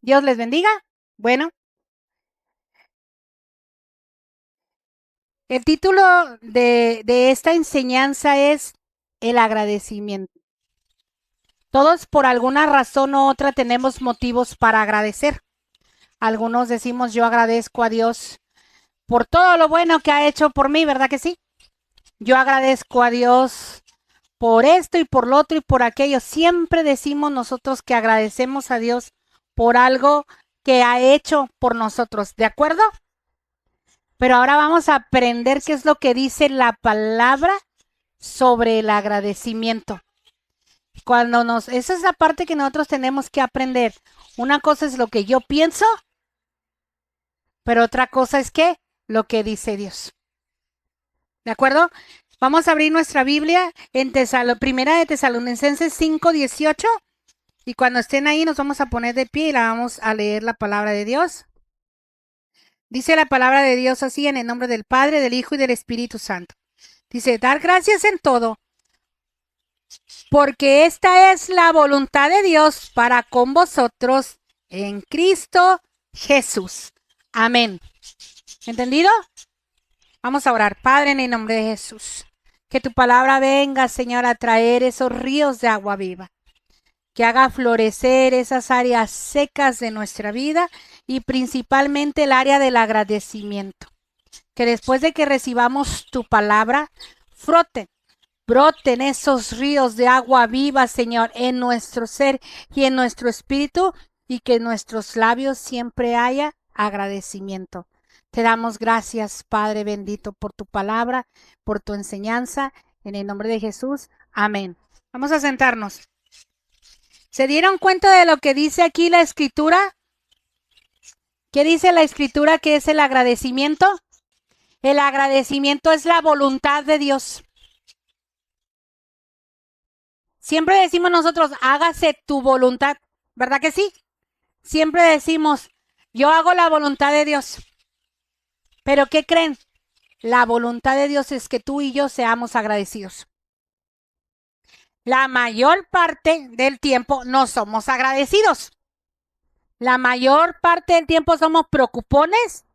Dios les bendiga. Bueno, el título de esta enseñanza es el agradecimiento. Todos por alguna razón u otra tenemos motivos para agradecer. Algunos decimos yo agradezco a Dios por todo lo bueno que ha hecho por mí, ¿verdad que sí? Yo agradezco a Dios por esto y por lo otro y por aquello. Siempre decimos nosotros que agradecemos a Dios por algo que ha hecho por nosotros, ¿de acuerdo? Pero ahora vamos a aprender qué es lo que dice la palabra sobre el agradecimiento. Esa es la parte que nosotros tenemos que aprender. Una cosa es lo que yo pienso, pero otra cosa es lo que dice Dios. ¿De acuerdo? Vamos a abrir nuestra Biblia en Primera de Tesalonicenses 5:18 y cuando estén ahí nos vamos a poner de pie y la vamos a leer la palabra de Dios. Dice la palabra de Dios así en el nombre del Padre, del Hijo y del Espíritu Santo. Dice, dar gracias en todo, porque esta es la voluntad de Dios para con vosotros en Cristo Jesús. Amén. ¿Entendido? Vamos a orar. Padre, en el nombre de Jesús, que tu palabra venga, Señor, a traer esos ríos de agua viva, que haga florecer esas áreas secas de nuestra vida y principalmente el área del agradecimiento. Que después de que recibamos tu palabra, broten esos ríos de agua viva, Señor, en nuestro ser y en nuestro espíritu, y que en nuestros labios siempre haya agradecimiento. Te damos gracias, Padre bendito, por tu palabra, por tu enseñanza, en el nombre de Jesús. Amén. Vamos a sentarnos. ¿Se dieron cuenta de lo que dice aquí la Escritura? ¿Qué dice la Escritura que es el agradecimiento? El agradecimiento es la voluntad de Dios. Siempre decimos nosotros, hágase tu voluntad, ¿verdad que sí? Siempre decimos, yo hago la voluntad de Dios. Pero ¿qué creen? La voluntad de Dios es que tú y yo seamos agradecidos. La mayor parte del tiempo no somos agradecidos. La mayor parte del tiempo somos preocupones,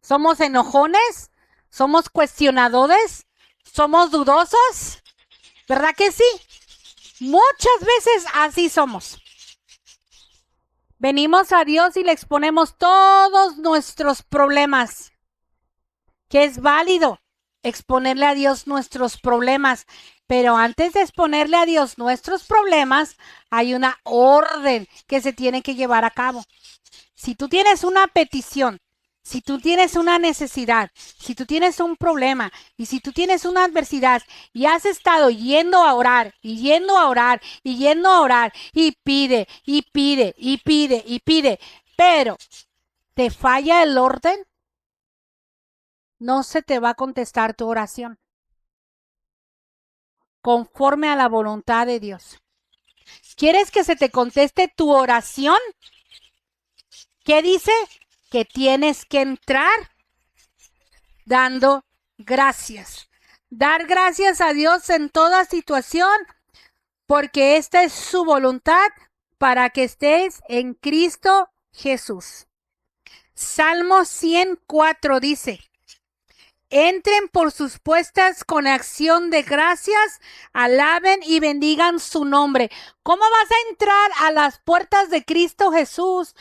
somos enojones, somos cuestionadores, somos dudosos, ¿verdad que sí? Muchas veces así somos. Venimos a Dios y le exponemos todos nuestros problemas, que es válido exponerle a Dios nuestros problemas, pero antes de exponerle a Dios nuestros problemas, hay una orden que se tiene que llevar a cabo. Si tú tienes una petición, si tú tienes una necesidad, si tú tienes un problema y si tú tienes una adversidad y has estado yendo a orar y yendo a orar y yendo a orar y pide y pide y pide y pide, pero te falla el orden, no se te va a contestar tu oración conforme a la voluntad de Dios. ¿Quieres que se te conteste tu oración? ¿Qué dice? Que tienes que entrar dando gracias. Dar gracias a Dios en toda situación, porque esta es su voluntad para que estés en Cristo Jesús. Salmo 104 dice, entren por sus puertas con acción de gracias, alaben y bendigan su nombre. ¿Cómo vas a entrar a las puertas de Cristo Jesús?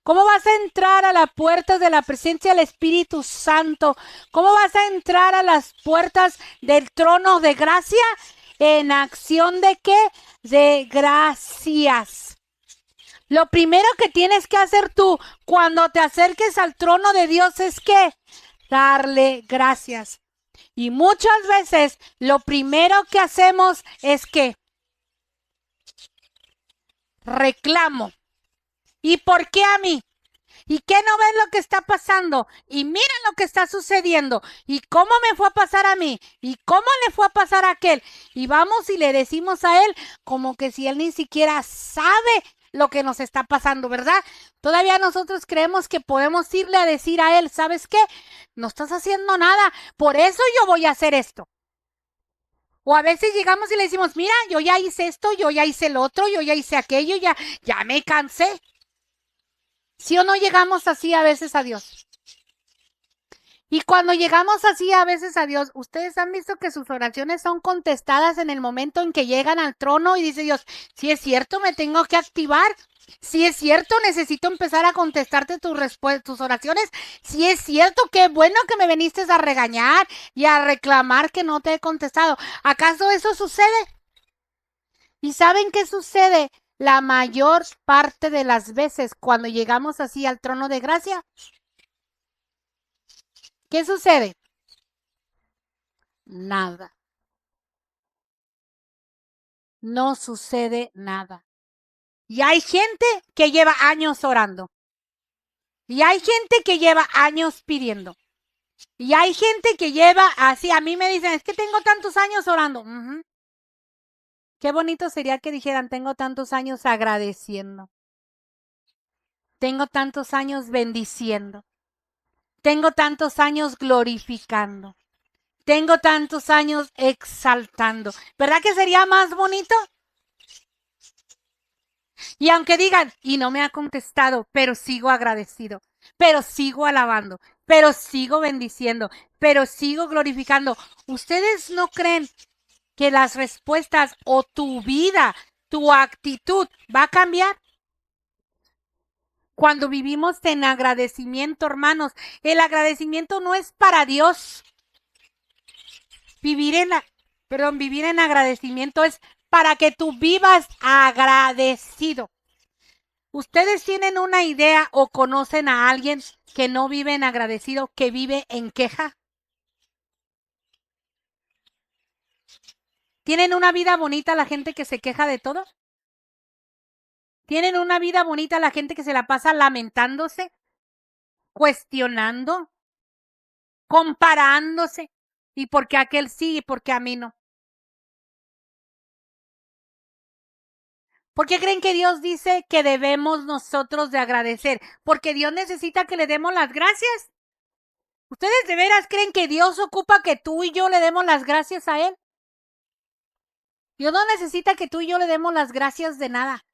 ¿Cómo vas a entrar a las puertas de la presencia del Espíritu Santo? ¿Cómo vas a entrar a las puertas del trono de gracia? ¿En acción de qué? De gracias. Lo primero que tienes que hacer tú cuando te acerques al trono de Dios es ¿qué? Darle gracias. Y muchas veces lo primero que hacemos es que reclamo. ¿Y por qué a mí? ¿Y qué no ves lo que está pasando? Y mira lo que está sucediendo. ¿Y cómo me fue a pasar a mí? ¿Y cómo le fue a pasar a aquel? Y vamos y le decimos a él como que si él ni siquiera sabe lo que nos está pasando, ¿verdad? Todavía nosotros creemos que podemos irle a decir a él, ¿sabes qué? No estás haciendo nada, por eso yo voy a hacer esto. O a veces llegamos y le decimos, mira, yo ya hice esto, yo ya hice el otro, yo ya hice aquello, ya me cansé. ¿Sí o no llegamos así a veces a Dios? Y cuando llegamos así a veces a Dios, ustedes han visto que sus oraciones son contestadas en el momento en que llegan al trono y dice Dios, si es cierto, me tengo que activar. Si es cierto, necesito empezar a contestarte tus oraciones. Si es cierto, qué bueno que me viniste a regañar y a reclamar que no te he contestado. ¿Acaso eso sucede? ¿Y saben qué sucede? La mayor parte de las veces cuando llegamos así al trono de gracia, ¿qué sucede? Nada. No sucede nada. Y hay gente que lleva años orando. Y hay gente que lleva años pidiendo. Y hay gente que lleva así, a mí me dicen, es que tengo tantos años orando. Qué bonito sería que dijeran, tengo tantos años agradeciendo. Tengo tantos años bendiciendo. Tengo tantos años glorificando. Tengo tantos años exaltando. ¿Verdad que sería más bonito? Y aunque digan, y no me ha contestado, pero sigo agradecido, pero sigo alabando, pero sigo bendiciendo, pero sigo glorificando. ¿Ustedes no creen que las respuestas o tu vida, tu actitud va a cambiar? Cuando vivimos en agradecimiento, hermanos, el agradecimiento no es para Dios. Vivir en agradecimiento es para que tú vivas agradecido. ¿Ustedes tienen una idea o conocen a alguien que no vive en agradecido, que vive en queja? ¿Tienen una vida bonita la gente que se queja de todo? ¿Tienen una vida bonita la gente que se la pasa lamentándose, cuestionando, comparándose? ¿Y por qué aquel sí y por qué a mí no? ¿Por qué creen que Dios dice que debemos nosotros de agradecer? ¿Porque Dios necesita que le demos las gracias? ¿Ustedes de veras creen que Dios ocupa que tú y yo le demos las gracias a Él? Dios no necesita que tú y yo le demos las gracias de nada.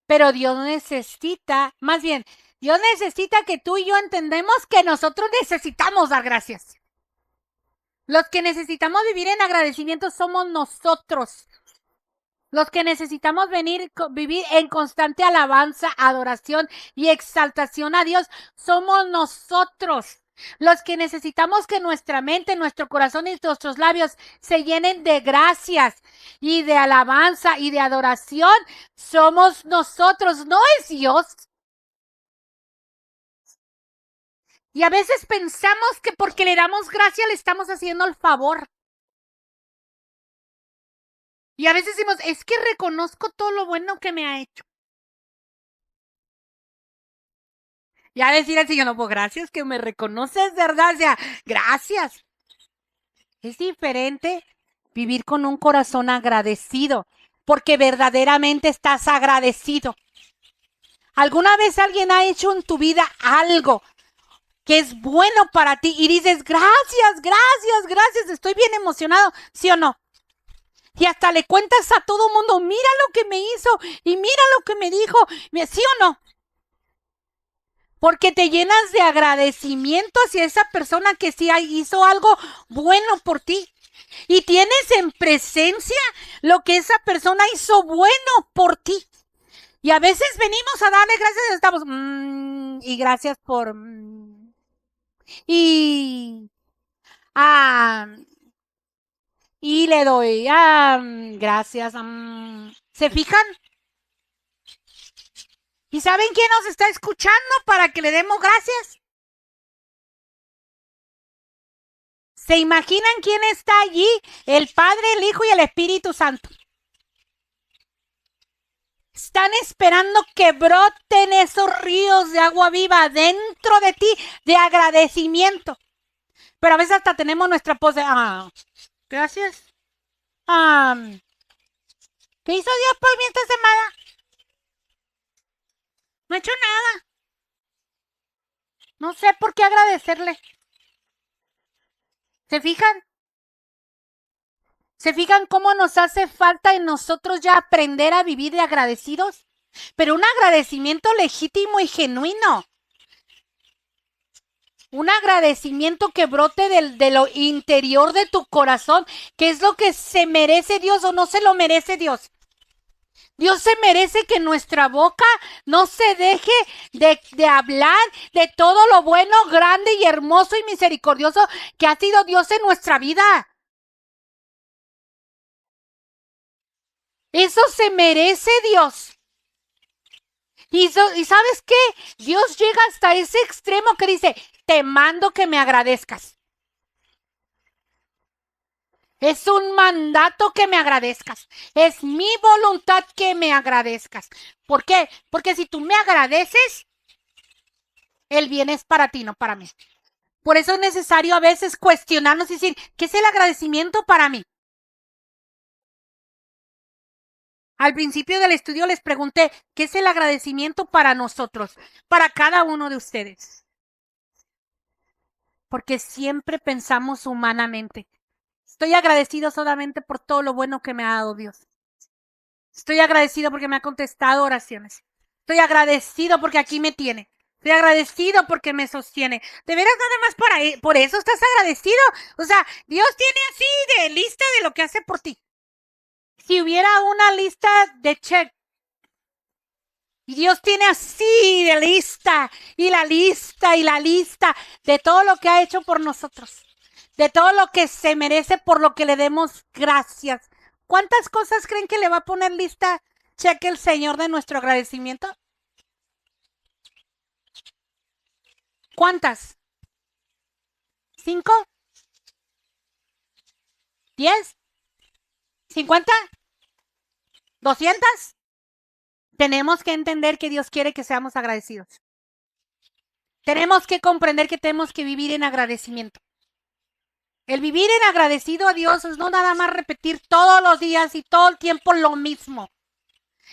Pero Dios necesita, más bien, Dios necesita que tú y yo entendemos que nosotros necesitamos dar gracias. Los que necesitamos vivir en agradecimiento somos nosotros. Los que necesitamos vivir en constante alabanza, adoración y exaltación a Dios somos nosotros. Los que necesitamos que nuestra mente, nuestro corazón y nuestros labios se llenen de gracias y de alabanza y de adoración somos nosotros, no es Dios. Y a veces pensamos que porque le damos gracia le estamos haciendo el favor. Y a veces decimos, es que reconozco todo lo bueno que me ha hecho. Ya decir al Señor, no, pues gracias que me reconoces, ¿verdad? O sea, gracias. Es diferente vivir con un corazón agradecido, porque verdaderamente estás agradecido. ¿Alguna vez alguien ha hecho en tu vida algo que es bueno para ti y dices, gracias, gracias, gracias, estoy bien emocionado, ¿sí o no? Y hasta le cuentas a todo mundo, mira lo que me hizo y mira lo que me dijo, ¿sí o no? Porque te llenas de agradecimiento hacia esa persona que sí hizo algo bueno por ti. Y tienes en presencia lo que esa persona hizo bueno por ti. Y a veces venimos a darle gracias y estamos, y gracias por, y, ah, y le doy, gracias, ¿se fijan? ¿Y saben quién nos está escuchando para que le demos gracias? ¿Se imaginan quién está allí? El Padre, el Hijo y el Espíritu Santo. Están esperando que broten esos ríos de agua viva dentro de ti de agradecimiento. Pero a veces hasta tenemos nuestra pose. Gracias. ¿Qué hizo Dios por mí esta semana? No he hecho nada. No sé por qué agradecerle. ¿Se fijan? ¿Se fijan cómo nos hace falta en nosotros ya aprender a vivir de agradecidos? pero un agradecimiento legítimo y genuino. Un agradecimiento que brote de lo interior de tu corazón, que es lo que se merece Dios o no se lo merece Dios. Dios se merece que nuestra boca no se deje de hablar de todo lo bueno, grande y hermoso y misericordioso que ha sido Dios en nuestra vida. Eso se merece Dios. Y ¿sabes qué? Dios llega hasta ese extremo que dice, te mando que me agradezcas. Es un mandato que me agradezcas. Es mi voluntad que me agradezcas. ¿Por qué? Porque si tú me agradeces, el bien es para ti, no para mí. Por eso es necesario a veces cuestionarnos y decir, ¿qué es el agradecimiento para mí? Al principio del estudio les pregunté, ¿qué es el agradecimiento para nosotros? Para cada uno de ustedes. Porque siempre pensamos humanamente. Estoy agradecido solamente por todo lo bueno que me ha dado Dios. Estoy agradecido porque me ha contestado oraciones. Estoy agradecido porque aquí me tiene. Estoy agradecido porque me sostiene. De veras, nada más por eso estás agradecido. O sea, Dios tiene así de lista de lo que hace por ti. Si hubiera una lista de check, y Dios tiene así de lista, y la lista, y la lista de todo lo que ha hecho por nosotros. De todo lo que se merece por lo que le demos gracias. ¿Cuántas cosas creen que le va a poner lista cheque el Señor de nuestro agradecimiento? ¿Cuántas? ¿5? ¿10? ¿50? ¿200? Tenemos que entender que Dios quiere que seamos agradecidos. Tenemos que comprender que tenemos que vivir en agradecimiento. El vivir en agradecido a Dios es no nada más repetir todos los días y todo el tiempo lo mismo.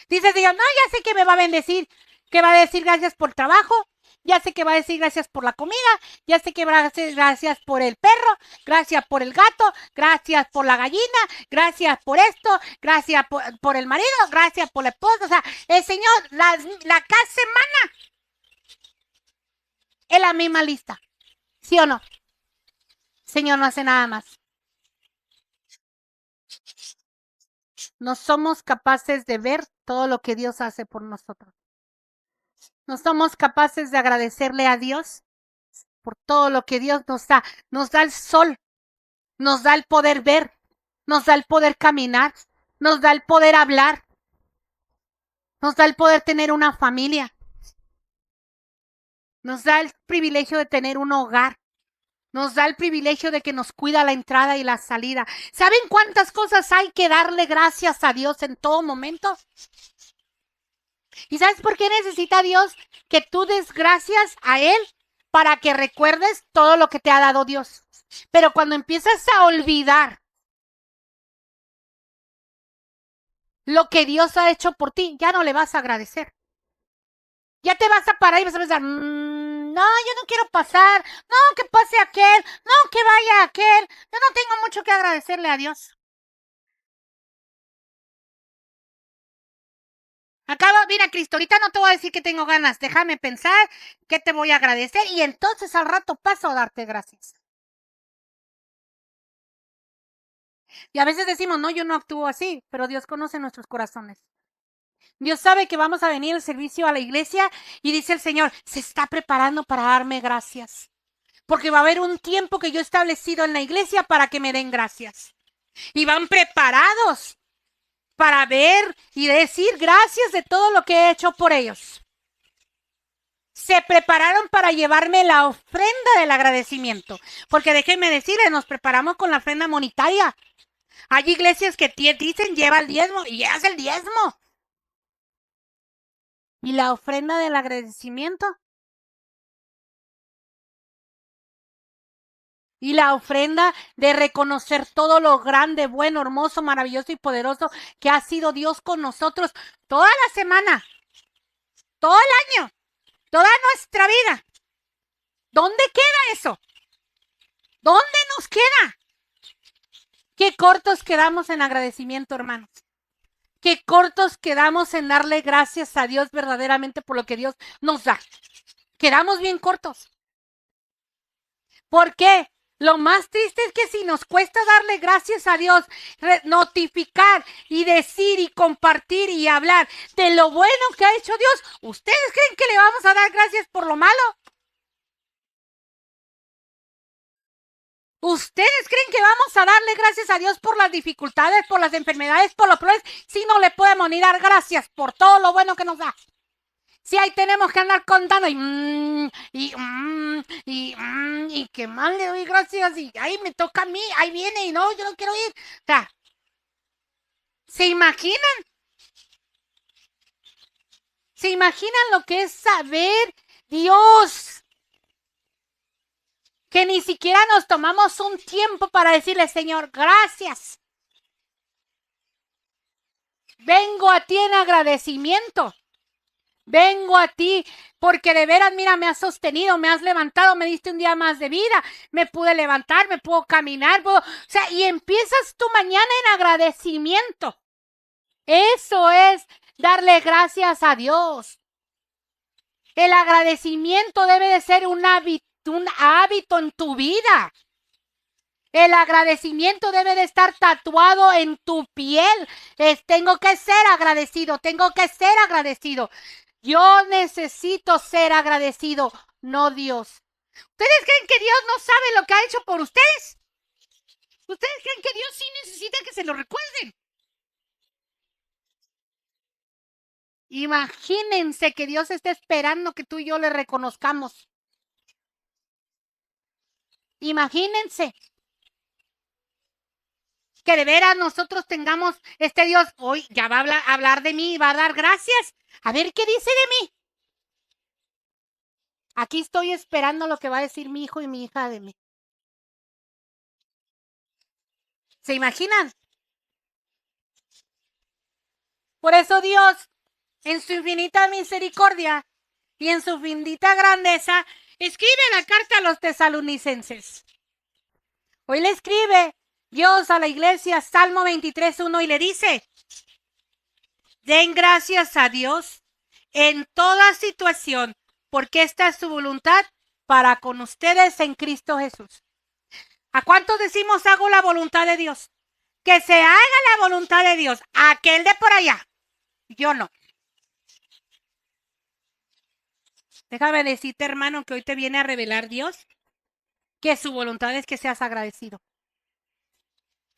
Dice Dios, no, ya sé que me va a bendecir, que va a decir gracias por el trabajo, ya sé que va a decir gracias por la comida, ya sé que va a decir gracias por el perro, gracias por el gato, gracias por la gallina, gracias por esto, gracias por el marido, gracias por la esposa. O sea, el Señor, la cada semana es la misma lista. ¿Sí o no? Señor no hace nada más. No somos capaces de ver todo lo que Dios hace por nosotros. No somos capaces de agradecerle a Dios por todo lo que Dios nos da. Nos da el sol, nos da el poder ver, nos da el poder caminar, nos da el poder hablar, nos da el poder tener una familia, nos da el privilegio de tener un hogar, nos da el privilegio de que nos cuida la entrada y la salida. ¿Saben cuántas cosas hay que darle gracias a Dios en todo momento? ¿Y sabes por qué necesita Dios que tú des gracias a Él? Para que recuerdes todo lo que te ha dado Dios. Pero cuando empiezas a olvidar lo que Dios ha hecho por ti, ya no le vas a agradecer. Ya te vas a parar y vas a pensar, no, yo no quiero pasar, no, que pase aquel, no, que vaya aquel, yo no tengo mucho que agradecerle a Dios. Acaba, mira, Cristo, ahorita no te voy a decir que tengo ganas, déjame pensar que te voy a agradecer y entonces al rato paso a darte gracias. Y a veces decimos, no, yo no actúo así, pero Dios conoce nuestros corazones. Dios sabe que vamos a venir al servicio a la iglesia y dice el Señor, se está preparando para darme gracias. Porque va a haber un tiempo que yo he establecido en la iglesia para que me den gracias. Y van preparados para ver y decir gracias de todo lo que he hecho por ellos. Se prepararon para llevarme la ofrenda del agradecimiento. Porque déjenme decirles, nos preparamos con la ofrenda monetaria. Hay iglesias que dicen lleva el diezmo y llevas el diezmo. ¿Y la ofrenda del agradecimiento? Y la ofrenda de reconocer todo lo grande, bueno, hermoso, maravilloso y poderoso que ha sido Dios con nosotros toda la semana, todo el año, toda nuestra vida. ¿Dónde queda eso? ¿Dónde nos queda? Qué cortos quedamos en agradecimiento, hermanos. Qué cortos quedamos en darle gracias a Dios verdaderamente por lo que Dios nos da. Quedamos bien cortos. ¿Por qué? Lo más triste es que si nos cuesta darle gracias a Dios, notificar y decir y compartir y hablar de lo bueno que ha hecho Dios, ¿ustedes creen que le vamos a dar gracias por lo malo? ¿Ustedes creen que vamos a darle gracias a Dios por las dificultades, por las enfermedades, por los problemas, si no le podemos ni dar gracias por todo lo bueno que nos da? Si ahí tenemos que andar contando y que más le doy gracias y ahí me toca a mí, ahí viene y no, yo no quiero ir. O sea, ¿se imaginan? ¿Se imaginan lo que es saber Dios? Que ni siquiera nos tomamos un tiempo para decirle, Señor, gracias. Vengo a ti en agradecimiento. Vengo a ti porque de veras, mira, me has sostenido, me has levantado, me diste un día más de vida, me pude levantar, me puedo caminar, o sea, y empiezas tu mañana en agradecimiento. Eso es darle gracias a Dios. El agradecimiento debe de ser un hábito en tu vida. El agradecimiento debe de estar tatuado en tu piel. Tengo que ser agradecido, tengo que ser agradecido. Yo necesito ser agradecido, no Dios. ¿Ustedes creen que Dios no sabe lo que ha hecho por ustedes? ¿Ustedes creen que Dios sí necesita que se lo recuerden? Imagínense que Dios está esperando que tú y yo le reconozcamos. Imagínense que de veras nosotros tengamos Dios, hoy ya va a hablar de mí, va a dar gracias. A ver qué dice de mí. Aquí estoy esperando lo que va a decir mi hijo y mi hija de mí. ¿Se imaginan? Por eso Dios, en su infinita misericordia y en su bendita grandeza, escribe la carta a los tesalonicenses. Hoy le escribe Dios a la iglesia, Salmo 23:1, y le dice, den gracias a Dios en toda situación, porque esta es su voluntad para con ustedes en Cristo Jesús. ¿A cuántos decimos hago la voluntad de Dios? Que se haga la voluntad de Dios. Aquel de por allá. Yo no. Déjame decirte, hermano, que hoy te viene a revelar Dios que su voluntad es que seas agradecido.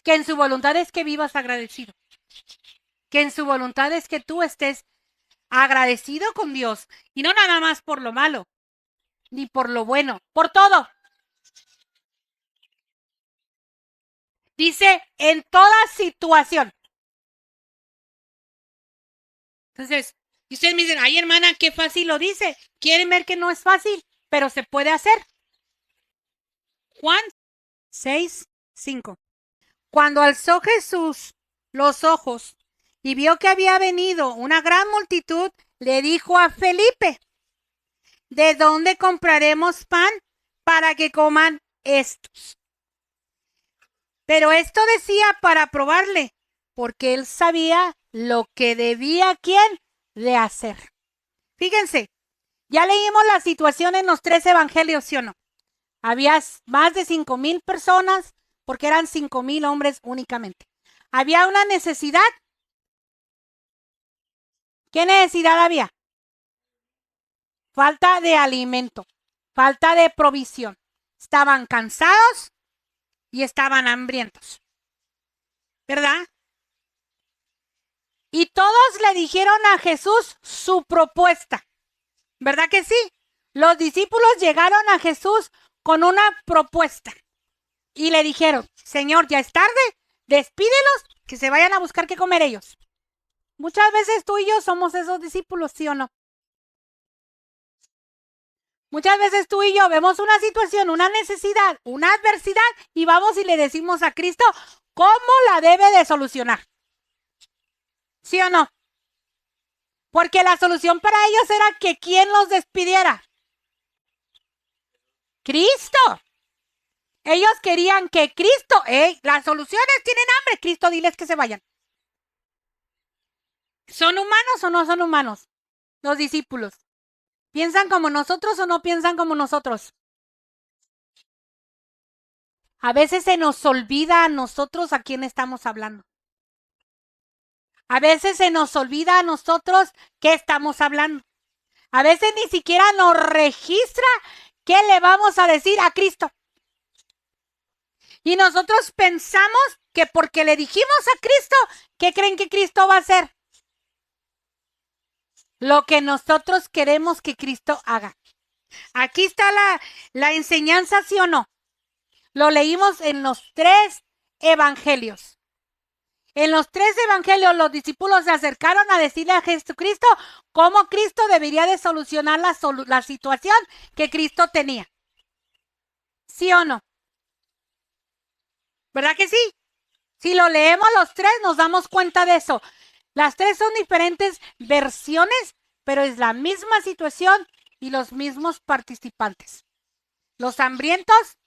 Que en su voluntad es que vivas agradecido. Que en su voluntad es que tú estés agradecido con Dios. Y no nada más por lo malo, ni por lo bueno, por todo. Dice, en toda situación. Entonces, y ustedes me dicen, ay hermana, qué fácil lo dice. ¿Quieren ver que no es fácil? Pero se puede hacer. Juan 6:5. Cuando alzó Jesús los ojos y vio que había venido una gran multitud, le dijo a Felipe, ¿de dónde compraremos pan para que coman estos? Pero esto decía para probarle, porque él sabía lo que debía quién de hacer. Fíjense, ya leímos la situación en los 3 evangelios, ¿sí o no? Había más de 5,000 personas, porque eran 5,000 hombres únicamente. Había una necesidad. ¿Qué necesidad había? Falta de alimento, falta de provisión. Estaban cansados y estaban hambrientos. ¿Verdad? Y todos le dijeron a Jesús su propuesta. ¿Verdad que sí? Los discípulos llegaron a Jesús con una propuesta y le dijeron, Señor, ya es tarde, despídelos, que se vayan a buscar qué comer ellos. Muchas veces tú y yo somos esos discípulos, ¿sí o no? Muchas veces tú y yo vemos una situación, una necesidad, una adversidad y vamos y le decimos a Cristo cómo la debe de solucionar. ¿Sí o no? Porque la solución para ellos era que ¿quién los despidiera? Cristo. Ellos querían que Cristo, las soluciones tienen hambre, Cristo diles que se vayan. ¿Son humanos o no son humanos? Los discípulos. ¿Piensan como nosotros o no piensan como nosotros? A veces se nos olvida a nosotros a quién estamos hablando. A veces se nos olvida a nosotros qué estamos hablando. A veces ni siquiera nos registra qué le vamos a decir a Cristo. Y nosotros pensamos que porque le dijimos a Cristo, ¿qué creen que Cristo va a hacer? Lo que nosotros queremos que Cristo haga. Aquí está la enseñanza, ¿sí o no? Lo leímos en los 3 evangelios. En los 3 evangelios los discípulos se acercaron a decirle a Jesucristo cómo Cristo debería de solucionar la situación que Cristo tenía. ¿Sí o no? ¿Verdad que sí? Si lo leemos los 3 nos damos cuenta de eso. Las 3 son diferentes versiones, pero es la misma situación y los mismos participantes. Los hambrientos,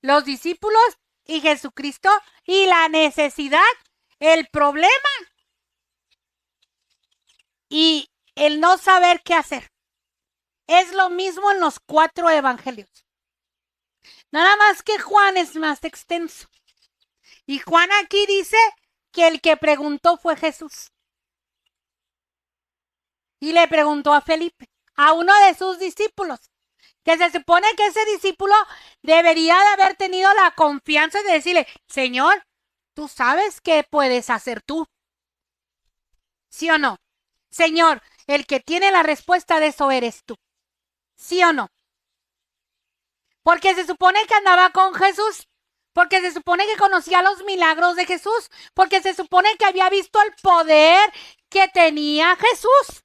los discípulos y Jesucristo, y la necesidad, el problema y el no saber qué hacer. Es lo mismo en los 4 evangelios. Nada más que Juan es más extenso. Y Juan aquí dice que el que preguntó fue Jesús. Y le preguntó a Felipe, a uno de sus discípulos, que se supone que ese discípulo debería de haber tenido la confianza de decirle, Señor, tú sabes qué puedes hacer tú. ¿Sí o no? Señor, el que tiene la respuesta de eso eres tú. ¿Sí o no? Porque se supone que andaba con Jesús. Porque se supone que conocía los milagros de Jesús. Porque se supone que había visto el poder que tenía Jesús.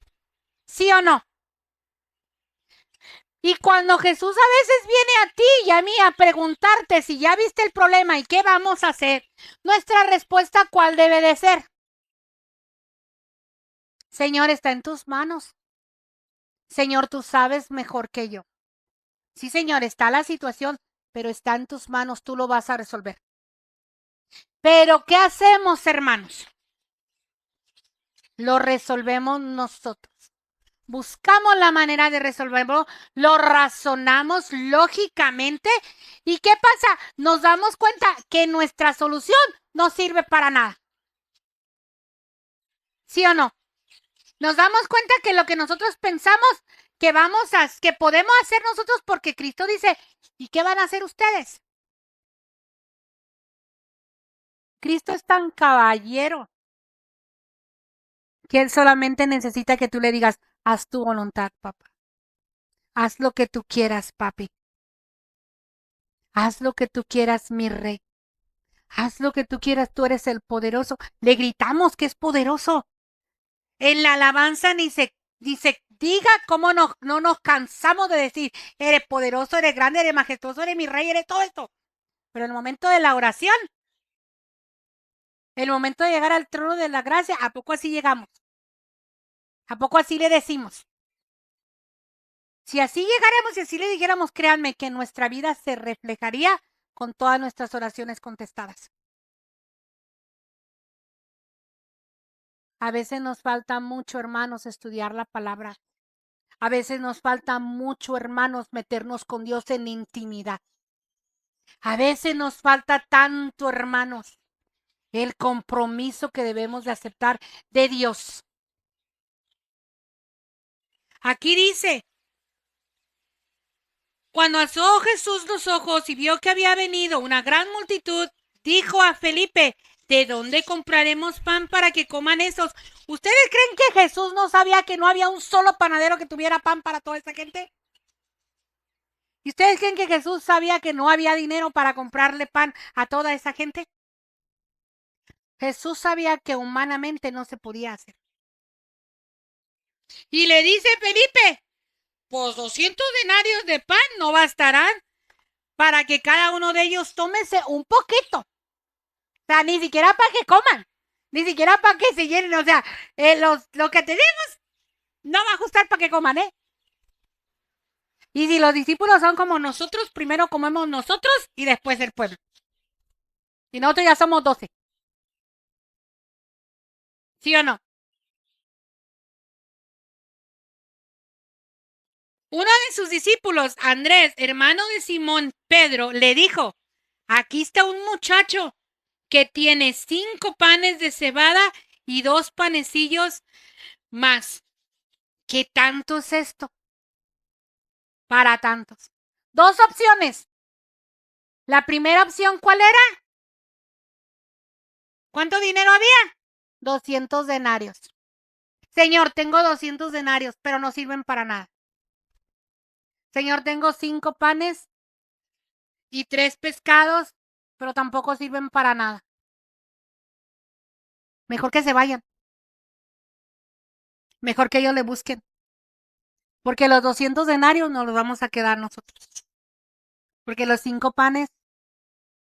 ¿Sí o no? Y cuando Jesús a veces viene a ti y a mí a preguntarte si ya viste el problema y qué vamos a hacer, nuestra respuesta, ¿cuál debe de ser? Señor, está en tus manos. Señor, tú sabes mejor que yo. Sí, Señor, está la situación, pero está en tus manos, tú lo vas a resolver. Pero, ¿qué hacemos, hermanos? Lo resolvemos nosotros. Buscamos la manera de resolverlo, lo razonamos lógicamente. ¿Y qué pasa? Nos damos cuenta que nuestra solución no sirve para nada. ¿Sí o no? Nos damos cuenta que lo que nosotros pensamos que podemos hacer nosotros, porque Cristo dice, ¿y qué van a hacer ustedes? Cristo es tan caballero que Él solamente necesita que tú le digas, haz tu voluntad, papá. Haz lo que tú quieras, papi. Haz lo que tú quieras, mi rey. Haz lo que tú quieras, tú eres el poderoso. Le gritamos que es poderoso. En la alabanza ni se diga cómo no nos cansamos de decir, eres poderoso, eres grande, eres majestuoso, eres mi rey, eres todo esto. Pero en el momento de la oración, el momento de llegar al trono de la gracia, ¿a poco así llegamos? ¿A poco así le decimos? Si así llegáramos y así le dijéramos, créanme que nuestra vida se reflejaría con todas nuestras oraciones contestadas. A veces nos falta mucho, hermanos, estudiar la palabra. A veces nos falta mucho, hermanos, meternos con Dios en intimidad. A veces nos falta tanto, hermanos, el compromiso que debemos de aceptar de Dios. Aquí dice, cuando alzó Jesús los ojos y vio que había venido una gran multitud, dijo a Felipe, ¿de dónde compraremos pan para que coman esos? ¿Ustedes creen que Jesús no sabía que no había un solo panadero que tuviera pan para toda esta gente? ¿Y ustedes creen que Jesús sabía que no había dinero para comprarle pan a toda esa gente? Jesús sabía que humanamente no se podía hacer. Y le dice Felipe, pues 200 denarios de pan no bastarán para que cada uno de ellos tómese un poquito. O sea, ni siquiera para que coman, ni siquiera para que se llenen. O sea, lo que tenemos no va a ajustar para que coman, ¿eh? Y si los discípulos son como nosotros, primero comemos nosotros y después el pueblo. Y nosotros ya somos 12. ¿Sí o no? Uno de sus discípulos, Andrés, hermano de Simón Pedro, le dijo, aquí está un muchacho que tiene 5 panes de cebada y 2 panecillos más. ¿Qué tanto es esto? Para tantos. 2 opciones. La primera opción, ¿cuál era? ¿Cuánto dinero había? 200 denarios. Señor, tengo 200 denarios, pero no sirven para nada. Señor, tengo 5 panes y 3 pescados, pero tampoco sirven para nada. Mejor que se vayan. Mejor que ellos le busquen. Porque los 200 denarios nos los vamos a quedar nosotros. Porque los 5 panes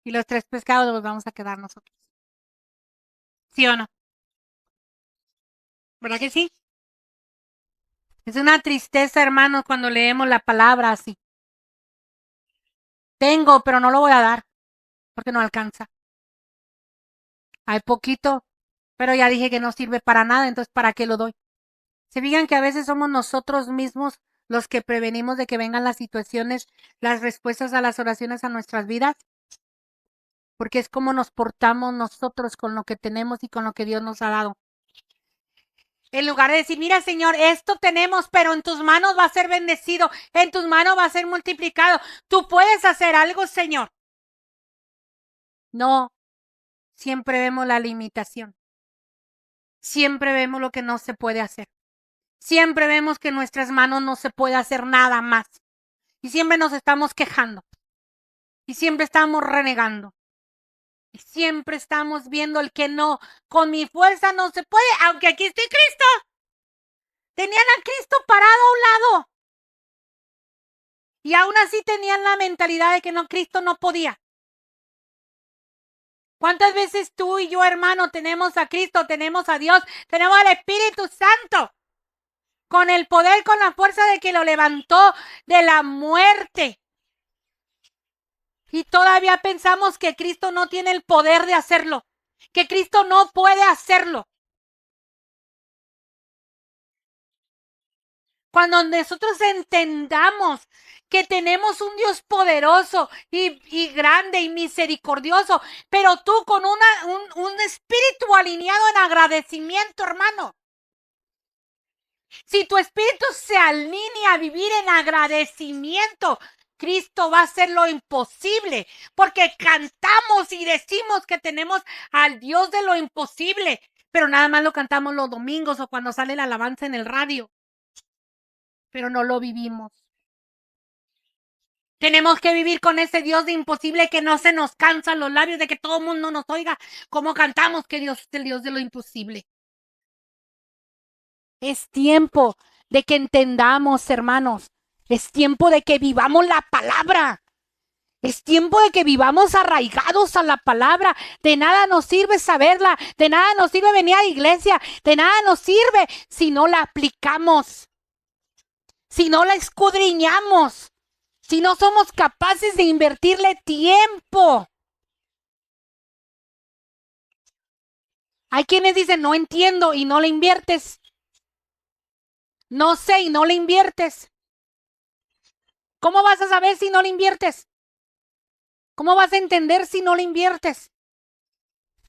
y los 3 pescados los vamos a quedar nosotros. ¿Sí o no? ¿Verdad que sí? Es una tristeza, hermanos, cuando leemos la palabra así. Tengo, pero no lo voy a dar, porque no alcanza. Hay poquito, pero ya dije que no sirve para nada, entonces ¿para qué lo doy? Se fijan que a veces somos nosotros mismos los que prevenimos de que vengan las situaciones, las respuestas a las oraciones a nuestras vidas, porque es como nos portamos nosotros con lo que tenemos y con lo que Dios nos ha dado. En lugar de decir, mira Señor, esto tenemos, pero en tus manos va a ser bendecido, en tus manos va a ser multiplicado. Tú puedes hacer algo, Señor. No, siempre vemos la limitación. Siempre vemos lo que no se puede hacer. Siempre vemos que en nuestras manos no se puede hacer nada más. Y siempre nos estamos quejando. Y siempre estamos renegando. Y siempre estamos viendo el que no, con mi fuerza no se puede, aunque aquí esté Cristo. Tenían a Cristo parado a un lado. Y aún así tenían la mentalidad de que no, Cristo no podía. ¿Cuántas veces tú y yo, hermano, tenemos a Cristo, tenemos a Dios, tenemos al Espíritu Santo? Con el poder, con la fuerza de que lo levantó de la muerte. Y todavía pensamos que Cristo no tiene el poder de hacerlo, que Cristo no puede hacerlo. Cuando nosotros entendamos que tenemos un Dios poderoso y grande y misericordioso, pero tú con un espíritu alineado en agradecimiento, hermano. Si tu espíritu se alinea a vivir en agradecimiento, Cristo va a hacer lo imposible, porque cantamos y decimos que tenemos al Dios de lo imposible, pero nada más lo cantamos los domingos o cuando sale la alabanza en el radio, pero no lo vivimos. Tenemos que vivir con ese Dios de imposible que no se nos cansan los labios de que todo el mundo nos oiga como cantamos que Dios es el Dios de lo imposible. Es tiempo de que entendamos, hermanos. Es tiempo de que vivamos la palabra. Es tiempo de que vivamos arraigados a la palabra. De nada nos sirve saberla. De nada nos sirve venir a la iglesia. De nada nos sirve si no la aplicamos. Si no la escudriñamos. Si no somos capaces de invertirle tiempo. Hay quienes dicen, no entiendo y no le inviertes. No sé y no le inviertes. ¿Cómo vas a saber si no le inviertes? ¿Cómo vas a entender si no le inviertes?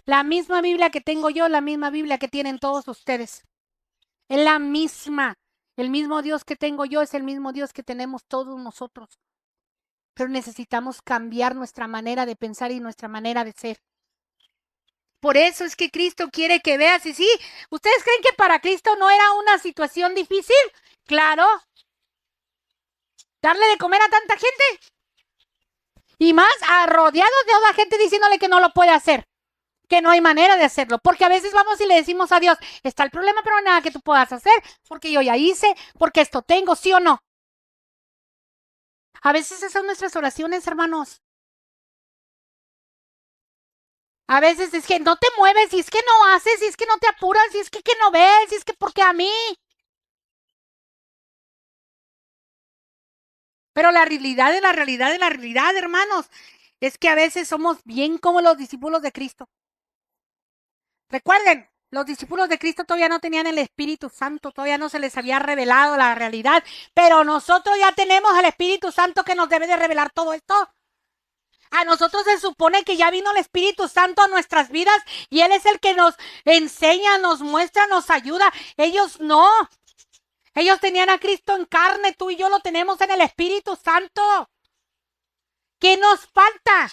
La misma Biblia que tengo yo, la misma Biblia que tienen todos ustedes. Es la misma. El mismo Dios que tengo yo es el mismo Dios que tenemos todos nosotros. Pero necesitamos cambiar nuestra manera de pensar y nuestra manera de ser. Por eso es que Cristo quiere que veas. Y sí, ¿ustedes creen que para Cristo no era una situación difícil? Claro. Darle de comer a tanta gente. Y más rodeados de otra gente diciéndole que no lo puede hacer. Que no hay manera de hacerlo, porque a veces vamos y le decimos a Dios, está el problema, pero no hay nada que tú puedas hacer, porque yo ya hice, porque esto tengo, ¿sí o no? A veces esas son nuestras oraciones, hermanos. A veces es que no te mueves, y es que no haces, y es que no te apuras, y es que no ves, y es que porque a mí. Pero la realidad de la realidad de la realidad, hermanos, es que a veces somos bien como los discípulos de Cristo. Recuerden, Los discípulos de Cristo todavía no tenían el Espíritu Santo, todavía no se les había revelado la realidad, pero nosotros ya tenemos el Espíritu Santo que nos debe de revelar todo esto. A nosotros se supone que ya vino el Espíritu Santo a nuestras vidas y Él es el que nos enseña, nos muestra, nos ayuda. Ellos no. Ellos tenían a Cristo en carne, tú y yo lo tenemos en el Espíritu Santo. ¿Qué nos falta?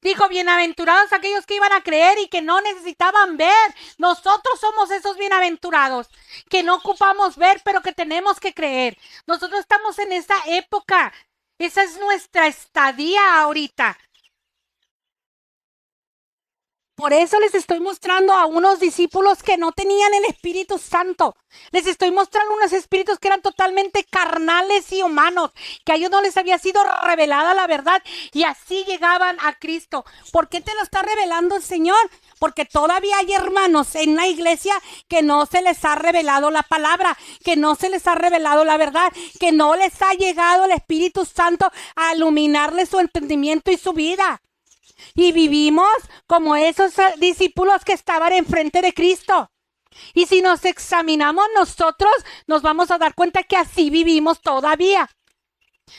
Dijo, bienaventurados aquellos que iban a creer y que no necesitaban ver. Nosotros somos esos bienaventurados, que no ocupamos ver, pero que tenemos que creer. Nosotros estamos en esa época. Esa es nuestra estadía ahorita. Por eso les estoy mostrando a unos discípulos que no tenían el Espíritu Santo. Les estoy mostrando unos espíritus que eran totalmente carnales y humanos, que a ellos no les había sido revelada la verdad y así llegaban a Cristo. ¿Por qué te lo está revelando el Señor? Porque todavía hay hermanos en la iglesia que no se les ha revelado la palabra, que no se les ha revelado la verdad, que no les ha llegado el Espíritu Santo a iluminarles su entendimiento y su vida. Y vivimos como esos discípulos que estaban enfrente de Cristo. Y si nos examinamos nosotros, nos vamos a dar cuenta que así vivimos todavía.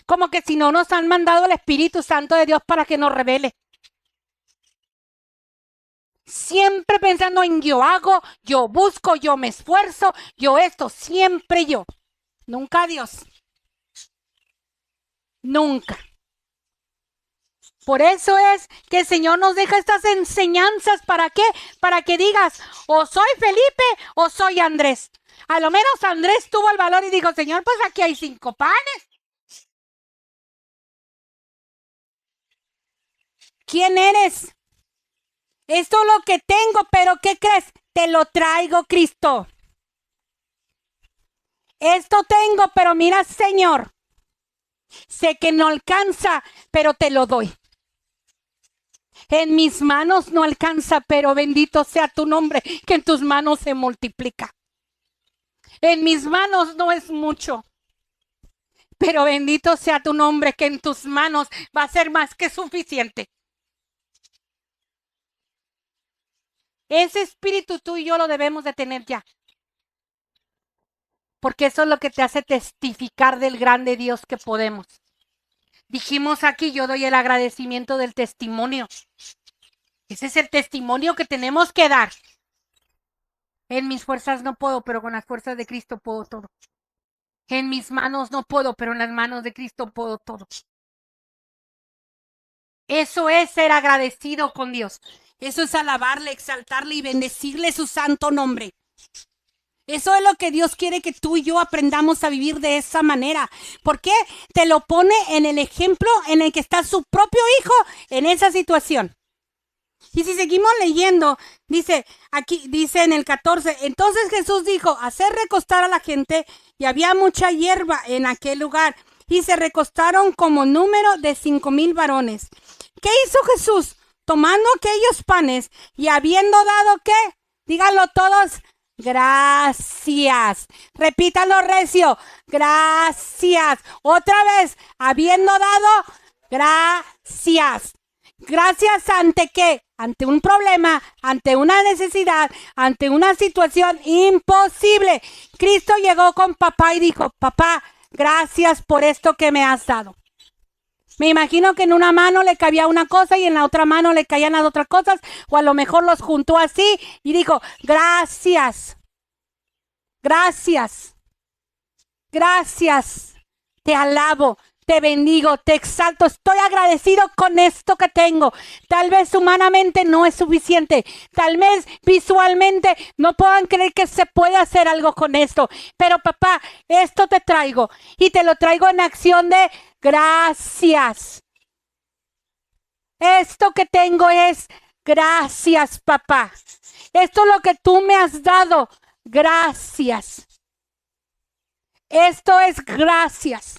Como que si no nos han mandado el Espíritu Santo de Dios para que nos revele. Siempre pensando en yo hago, yo busco, yo me esfuerzo, yo esto, siempre yo. Nunca Dios. Nunca. Por eso es que el Señor nos deja estas enseñanzas. ¿Para qué? Para que digas, o soy Felipe o soy Andrés. A lo menos Andrés tuvo el valor y dijo, Señor, pues aquí hay 5 panes. ¿Quién eres? Esto es lo que tengo, pero ¿qué crees? Te lo traigo, Cristo. Esto tengo, pero mira, Señor, sé que no alcanza, pero te lo doy. En mis manos no alcanza, pero bendito sea tu nombre, que en tus manos se multiplica. En mis manos no es mucho, pero bendito sea tu nombre, que en tus manos va a ser más que suficiente. Ese espíritu tú y yo lo debemos de tener ya. Porque eso es lo que te hace testificar del grande Dios que podemos. Dijimos aquí, yo doy el agradecimiento del testimonio. Ese es el testimonio que tenemos que dar. En mis fuerzas no puedo, pero con las fuerzas de Cristo puedo todo. En mis manos no puedo, pero en las manos de Cristo puedo todo. Eso es ser agradecido con Dios. Eso es alabarle, exaltarle y bendecirle su santo nombre. Eso es lo que Dios quiere que tú y yo aprendamos a vivir de esa manera. ¿Por qué? Te lo pone en el ejemplo en el que está su propio hijo en esa situación. Y si seguimos leyendo, dice aquí, dice en el 14, entonces Jesús dijo, hacer recostar a la gente, y había mucha hierba en aquel lugar, y se recostaron como número de 5,000 varones. ¿Qué hizo Jesús? Tomando aquellos panes, y habiendo dado, ¿qué? Díganlo todos, gracias. Repítalo recio, gracias. Otra vez, habiendo dado, gracias. Gracias ante qué? Ante un problema, ante una necesidad, ante una situación imposible. Cristo llegó con papá y dijo, papá, gracias por esto que me has dado. Me imagino que en una mano le cabía una cosa y en la otra mano le caían las otras cosas, o a lo mejor los juntó así y dijo, gracias, gracias, gracias, te alabo. Te bendigo, te exalto, estoy agradecido con esto que tengo. Tal vez humanamente no es suficiente, tal vez visualmente no puedan creer que se puede hacer algo con esto. Pero papá, esto te traigo y te lo traigo en acción de gracias. Esto que tengo es gracias, papá. Esto es lo que tú me has dado, gracias. Esto es gracias.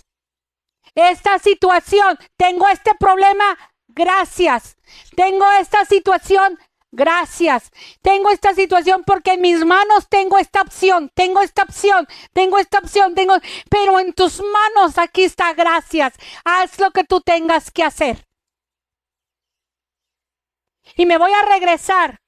Esta situación, tengo este problema, gracias. Tengo esta situación, gracias. Tengo esta situación porque en mis manos tengo esta opción, tengo esta opción, tengo esta opción, pero en tus manos aquí está, gracias. Haz lo que tú tengas que hacer. Y me voy a regresar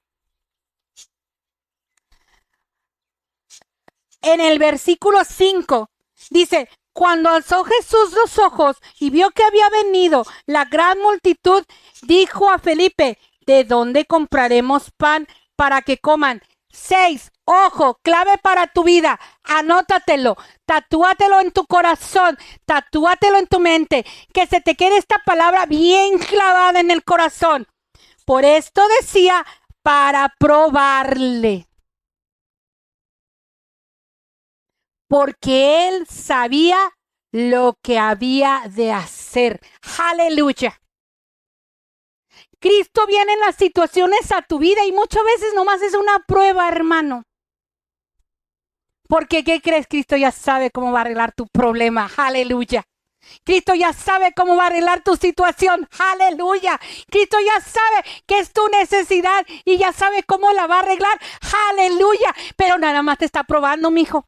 en el versículo 5, dice, cuando alzó Jesús los ojos y vio que había venido la gran multitud, dijo a Felipe, ¿de dónde compraremos pan para que coman? 6, ojo, clave para tu vida, anótatelo, tatúatelo en tu corazón, tatúatelo en tu mente, que se te quede esta palabra bien clavada en el corazón. Por esto decía, para probarle. Porque él sabía lo que había de hacer. Aleluya. Cristo viene en las situaciones a tu vida y muchas veces nomás es una prueba, hermano. Porque, ¿qué crees? Cristo ya sabe cómo va a arreglar tu problema. Aleluya. Cristo ya sabe cómo va a arreglar tu situación. Aleluya. Cristo ya sabe que es tu necesidad y ya sabe cómo la va a arreglar. Aleluya. Pero nada más te está probando, mijo.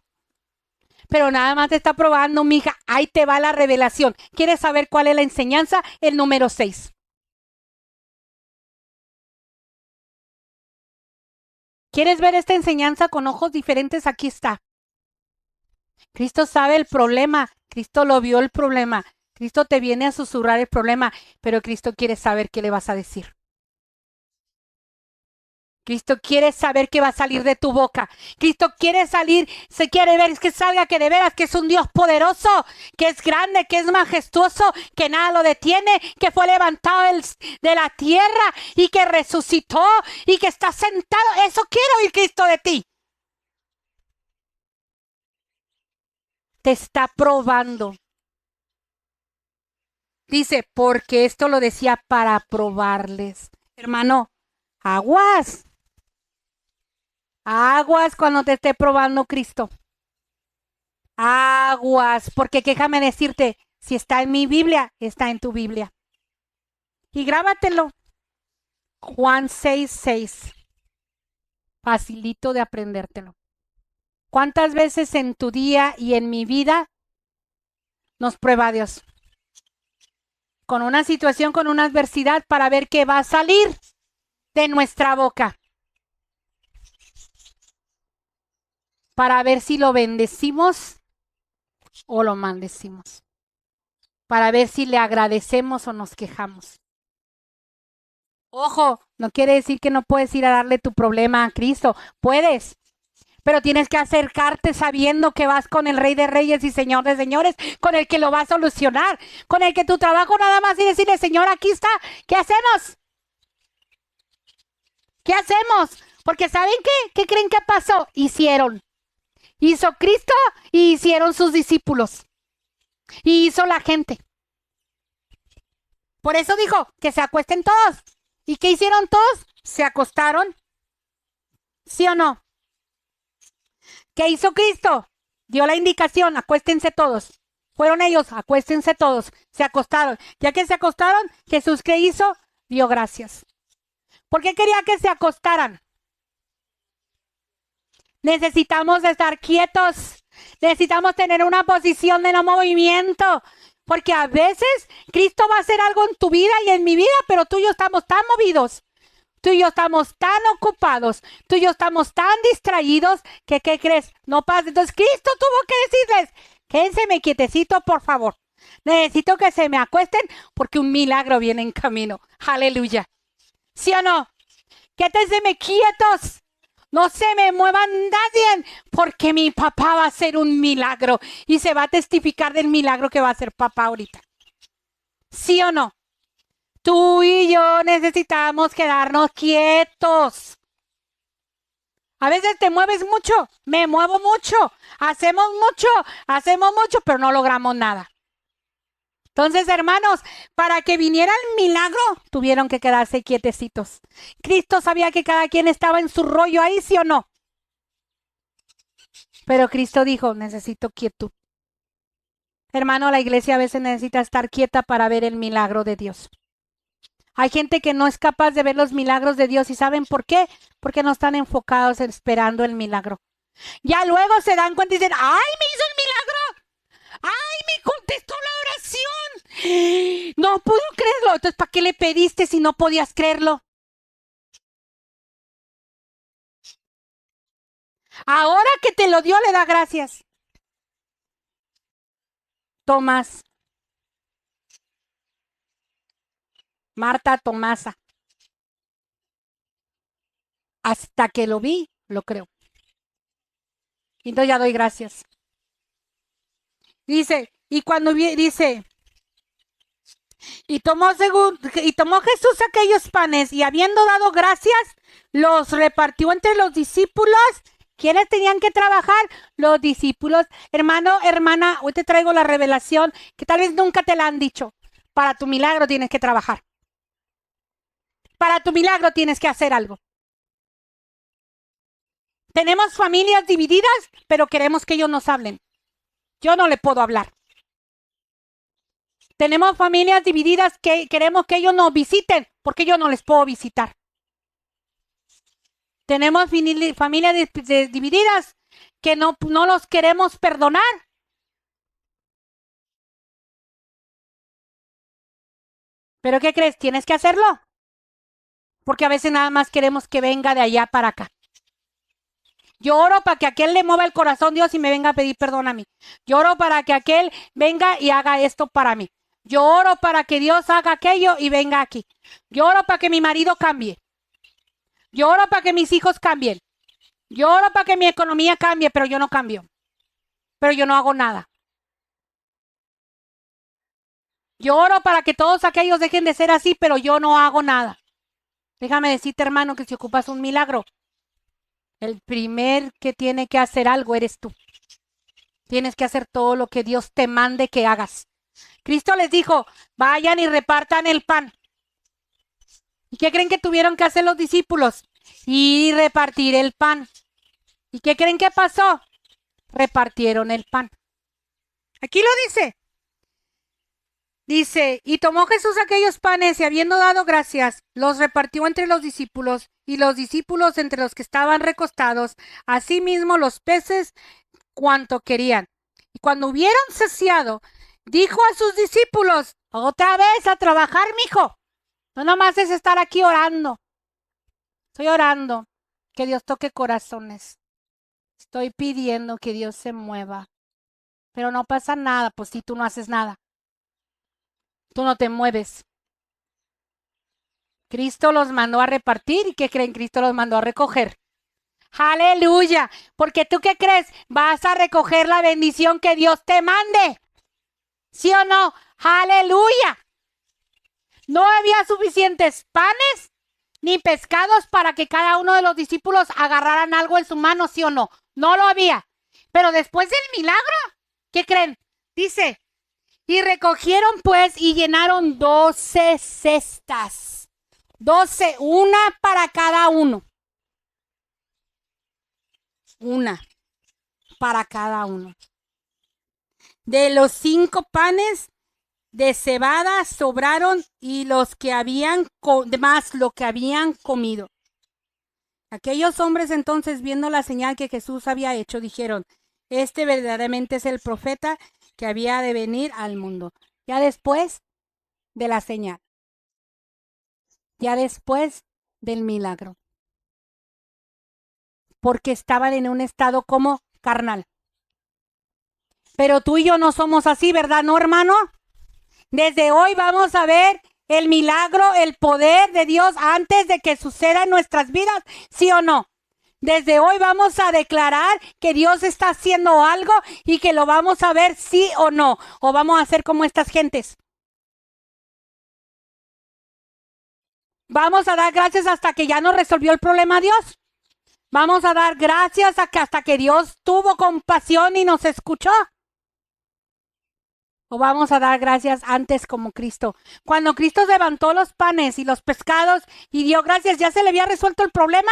Pero nada más te está probando, mija. Ahí te va la revelación. ¿Quieres saber cuál es la enseñanza? El número 6. ¿Quieres ver esta enseñanza con ojos diferentes? Aquí está. Cristo sabe el problema. Cristo lo vio el problema. Cristo te viene a susurrar el problema, pero Cristo quiere saber qué le vas a decir. Cristo quiere saber qué va a salir de tu boca. Cristo quiere salir, se quiere ver que salga, que de veras que es un Dios poderoso, que es grande, que es majestuoso, que nada lo detiene, que fue levantado de la tierra y que resucitó y que está sentado. Eso quiere oír Cristo de ti. Te está probando. Dice, porque esto lo decía para probarles. Hermano, aguas. Aguas cuando te esté probando Cristo. Aguas, porque déjame decirte, si está en mi Biblia, está en tu Biblia. Y grábatelo. Juan 6:6. Facilito de aprendértelo. ¿Cuántas veces en tu día y en mi vida nos prueba Dios? Con una situación, con una adversidad para ver qué va a salir de nuestra boca. Para ver si lo bendecimos o lo maldecimos. Para ver si le agradecemos o nos quejamos. Ojo, no quiere decir que no puedes ir a darle tu problema a Cristo. Puedes, pero tienes que acercarte sabiendo que vas con el Rey de Reyes y Señor de Señores, con el que lo va a solucionar, con el que tu trabajo nada más y decirle, Señor, aquí está, ¿qué hacemos? ¿Qué hacemos? Porque ¿saben qué? ¿Qué creen que pasó? Hizo Cristo y hicieron sus discípulos. Y hizo la gente. Por eso dijo que se acuesten todos. ¿Y qué hicieron todos? Se acostaron. ¿Sí o no? ¿Qué hizo Cristo? Dio la indicación, acuéstense todos. Fueron ellos, acuéstense todos. Se acostaron. Ya que se acostaron, Jesús, ¿qué hizo? Dio gracias. ¿Por qué quería que se acostaran? Necesitamos estar quietos. Necesitamos tener una posición de no movimiento. Porque a veces Cristo va a hacer algo en tu vida y en mi vida, pero tú y yo estamos tan movidos. Tú y yo estamos tan ocupados. Tú y yo estamos tan distraídos que, ¿qué crees? No pasa. Entonces Cristo tuvo que decirles, quédense quietecito, por favor. Necesito que se me acuesten porque un milagro viene en camino. Aleluya. ¿Sí o no? Quédense quietos. No se me muevan nadie, porque mi papá va a hacer un milagro y se va a testificar del milagro que va a hacer papá ahorita. ¿Sí o no? Tú y yo necesitamos quedarnos quietos. A veces te mueves mucho, me muevo mucho, hacemos mucho, pero no logramos nada. Entonces, hermanos, para que viniera el milagro, tuvieron que quedarse quietecitos. Cristo sabía que cada quien estaba en su rollo ahí, ¿sí o no? Pero Cristo dijo, necesito quietud. Hermano, la iglesia a veces necesita estar quieta para ver el milagro de Dios. Hay gente que no es capaz de ver los milagros de Dios. ¿Y saben por qué? Porque no están enfocados esperando el milagro. Ya luego se dan cuenta y dicen, ¡ay, me hizo el milagro! ¡Ay, me contestó la oración! No puedo creerlo. Entonces, ¿para qué le pediste si no podías creerlo? Ahora que te lo dio, le da gracias. Tomás. Marta Tomasa. Hasta que lo vi, lo creo. Y entonces ya doy gracias. Dice, y cuando dice, y tomó Jesús aquellos panes y habiendo dado gracias, los repartió entre los discípulos. ¿Quiénes tenían que trabajar? Los discípulos. Hermano, hermana, hoy te traigo la revelación que tal vez nunca te la han dicho. Para tu milagro tienes que trabajar. Para tu milagro tienes que hacer algo. Tenemos familias divididas, pero queremos que ellos nos hablen. Yo no le puedo hablar. Tenemos familias divididas que queremos que ellos nos visiten, porque yo no les puedo visitar. Tenemos familias divididas que no los queremos perdonar. ¿Pero qué crees? Tienes que hacerlo. Porque a veces nada más queremos que venga de allá para acá. Yo oro para que aquel le mueva el corazón Dios y me venga a pedir perdón a mí. Yo oro para que aquel venga y haga esto para mí. Yo oro para que Dios haga aquello y venga aquí. Yo oro para que mi marido cambie. Yo oro para que mis hijos cambien. Yo oro para que mi economía cambie, pero yo no cambio. Pero yo no hago nada. Yo oro para que todos aquellos dejen de ser así, pero yo no hago nada. Déjame decirte, hermano, que si ocupas un milagro, el primer que tiene que hacer algo eres tú. Tienes que hacer todo lo que Dios te mande que hagas. Cristo les dijo, vayan y repartan el pan. ¿Y qué creen que tuvieron que hacer los discípulos? Y repartir el pan. ¿Y qué creen que pasó? Repartieron el pan. Aquí lo dice. Dice, y tomó Jesús aquellos panes y habiendo dado gracias, los repartió entre los discípulos y los discípulos entre los que estaban recostados, asimismo los peces cuanto querían. Y cuando hubieron saciado, dijo a sus discípulos, otra vez a trabajar, mijo. No nomás es estar aquí orando. Estoy orando que Dios toque corazones. Estoy pidiendo que Dios se mueva. Pero no pasa nada, pues si tú no haces nada. Tú no te mueves. Cristo los mandó a repartir. ¿Y qué creen? Cristo los mandó a recoger. ¡Aleluya! Porque tú, ¿qué crees? Vas a recoger la bendición que Dios te mande. ¿Sí o no? ¡Aleluya! No había suficientes panes ni pescados para que cada uno de los discípulos agarraran algo en su mano, ¿sí o no? No lo había. Pero después del milagro, ¿qué creen? Dice, y recogieron pues y llenaron 12 cestas. 12, una para cada uno. Una para cada uno. De los 5 panes de cebada sobraron y los que habían más lo que habían comido. Aquellos hombres entonces, viendo la señal que Jesús había hecho, dijeron, este verdaderamente es el profeta que había de venir al mundo. Ya después de la señal. Ya después del milagro. Porque estaban en un estado como carnal. Pero tú y yo no somos así, ¿verdad, no, hermano? Desde hoy vamos a ver el milagro, el poder de Dios antes de que suceda en nuestras vidas, ¿sí o no? Desde hoy vamos a declarar que Dios está haciendo algo y que lo vamos a ver sí o no. O vamos a hacer como estas gentes. Vamos a dar gracias hasta que ya nos resolvió el problema Dios. Vamos a dar gracias hasta que Dios tuvo compasión y nos escuchó. O vamos a dar gracias antes como Cristo. Cuando Cristo levantó los panes y los pescados y dio gracias, ¿ya se le había resuelto el problema?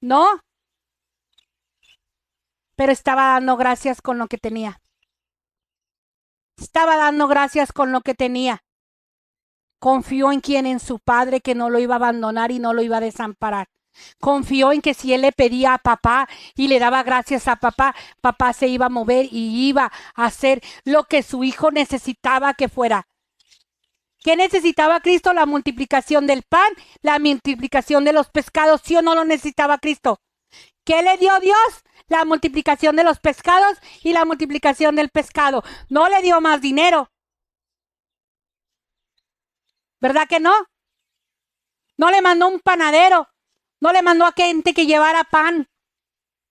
No. Pero estaba dando gracias con lo que tenía. Estaba dando gracias con lo que tenía. Confió en quién, en su padre, que no lo iba a abandonar y no lo iba a desamparar. Confió en que si él le pedía a papá y le daba gracias a papá, papá se iba a mover y iba a hacer lo que su hijo necesitaba que fuera. ¿Qué necesitaba Cristo? La multiplicación del pan, la multiplicación de los pescados. ¿Sí o no lo necesitaba Cristo? ¿Qué le dio Dios? La multiplicación de los pescados y la multiplicación del pescado. No le dio más dinero. ¿Verdad que no? No le mandó un panadero. No le mandó a gente que llevara pan.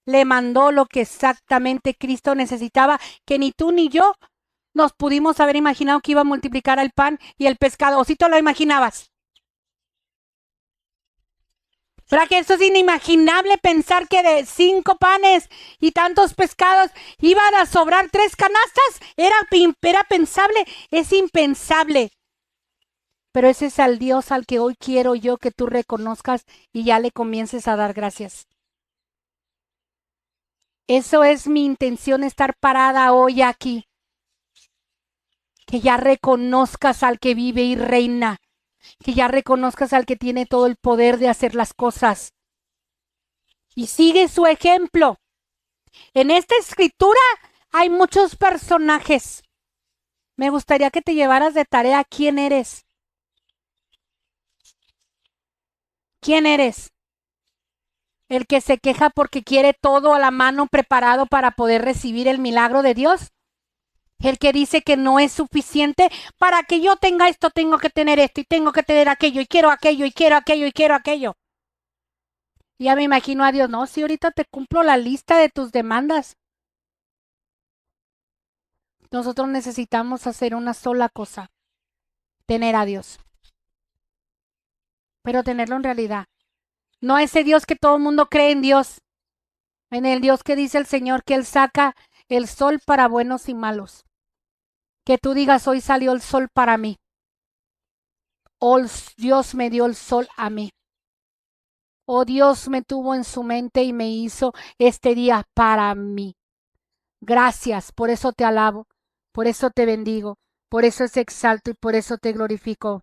Le mandó lo que exactamente Cristo necesitaba, que ni tú ni yo nos pudimos haber imaginado que iba a multiplicar el pan y el pescado. ¿O si te lo imaginabas? ¿Verdad que eso es inimaginable pensar que de 5 panes y tantos pescados iban a sobrar 3 canastas? Era pensable, es impensable. Pero ese es al Dios al que hoy quiero yo que tú reconozcas y ya le comiences a dar gracias. Eso es mi intención, estar parada hoy aquí. Que ya reconozcas al que vive y reina. Que ya reconozcas al que tiene todo el poder de hacer las cosas. Y sigue su ejemplo. En esta escritura hay muchos personajes. Me gustaría que te llevaras de tarea quién eres. ¿Quién eres? ¿El que se queja porque quiere todo a la mano preparado para poder recibir el milagro de Dios? ¿El que dice que no es suficiente? Para que yo tenga esto, tengo que tener esto y tengo que tener aquello y quiero aquello y quiero aquello y quiero aquello. Y ya me imagino a Dios, no, si ahorita te cumplo la lista de tus demandas. Nosotros necesitamos hacer una sola cosa, tener a Dios. Pero tenerlo en realidad. No ese Dios que todo el mundo cree en Dios. En el Dios que dice el Señor que Él saca el sol para buenos y malos. Que tú digas, hoy salió el sol para mí. Hoy Dios me dio el sol a mí. Oh, Dios me tuvo en su mente y me hizo este día para mí. Gracias, por eso te alabo, por eso te bendigo, por eso te exalto y por eso te glorifico.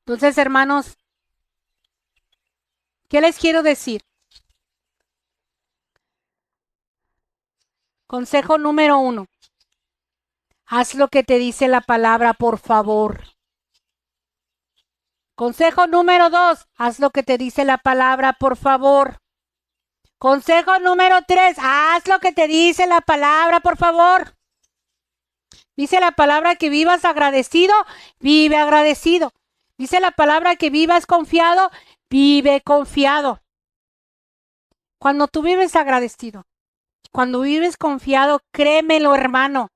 Entonces, hermanos, ¿qué les quiero decir? Consejo número 1. Haz lo que te dice la palabra, por favor. Consejo número 2. Haz lo que te dice la palabra, por favor. Consejo número 3. Haz lo que te dice la palabra, por favor. Dice la palabra que vivas agradecido, vive agradecido. Dice la palabra que vivas confiado, vive confiado. Cuando tú vives agradecido, cuando vives confiado, créemelo, hermano,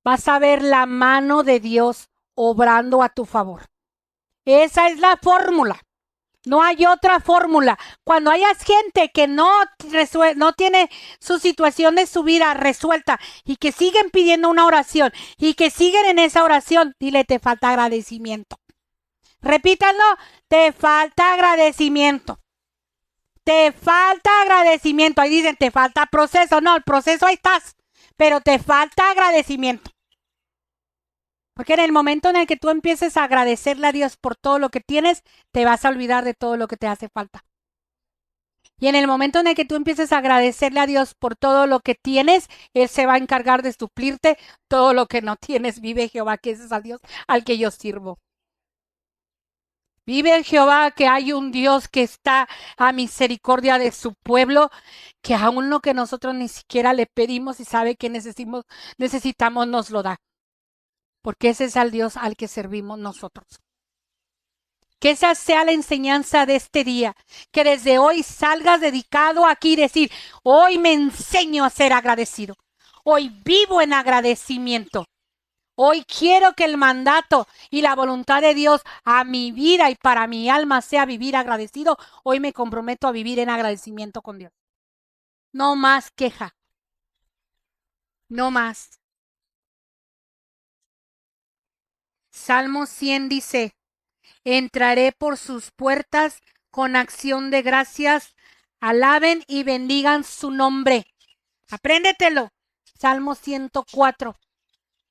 vas a ver la mano de Dios obrando a tu favor. Esa es la fórmula. No hay otra fórmula. Cuando hayas gente que no tiene su situación de su vida resuelta y que siguen pidiendo una oración y que siguen en esa oración, dile, te falta agradecimiento. Repítanlo, te falta agradecimiento. Te falta agradecimiento. Ahí dicen, te falta proceso. No, el proceso ahí estás, pero te falta agradecimiento. Porque en el momento en el que tú empieces a agradecerle a Dios por todo lo que tienes, te vas a olvidar de todo lo que te hace falta. Y en el momento en el que tú empieces a agradecerle a Dios por todo lo que tienes, Él se va a encargar de suplirte todo lo que no tienes. Vive Jehová, que ese es al Dios al que yo sirvo. Vive Jehová, que hay un Dios que está a misericordia de su pueblo, que aún lo que nosotros ni siquiera le pedimos y sabe que necesitamos nos lo da. Porque ese es al Dios al que servimos nosotros. Que esa sea la enseñanza de este día. Que desde hoy salgas dedicado aquí y decir, hoy me enseño a ser agradecido. Hoy vivo en agradecimiento. Hoy quiero que el mandato y la voluntad de Dios a mi vida y para mi alma sea vivir agradecido. Hoy me comprometo a vivir en agradecimiento con Dios. No más queja. No más. Salmo 100 dice, entraré por sus puertas con acción de gracias. Alaben y bendigan su nombre. Apréndetelo. Salmo 104.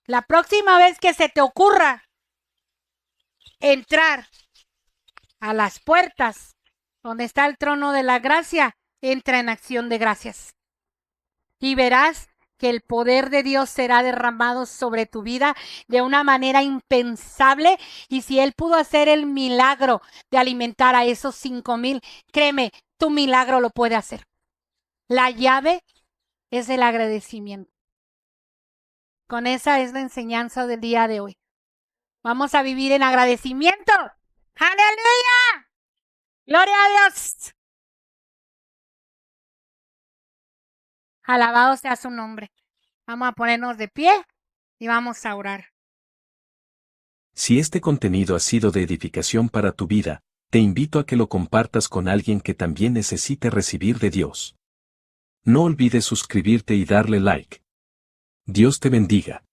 La próxima vez que se te ocurra entrar a las puertas donde está el trono de la gracia, entra en acción de gracias. Y verás que el poder de Dios será derramado sobre tu vida de una manera impensable. Y si Él pudo hacer el milagro de alimentar a esos 5,000, créeme, tu milagro lo puede hacer. La llave es el agradecimiento. Con esa es la enseñanza del día de hoy. Vamos a vivir en agradecimiento. ¡Aleluya! ¡Gloria a Dios! Alabado sea su nombre. Vamos a ponernos de pie y vamos a orar. Si este contenido ha sido de edificación para tu vida, te invito a que lo compartas con alguien que también necesite recibir de Dios. No olvides suscribirte y darle like. Dios te bendiga.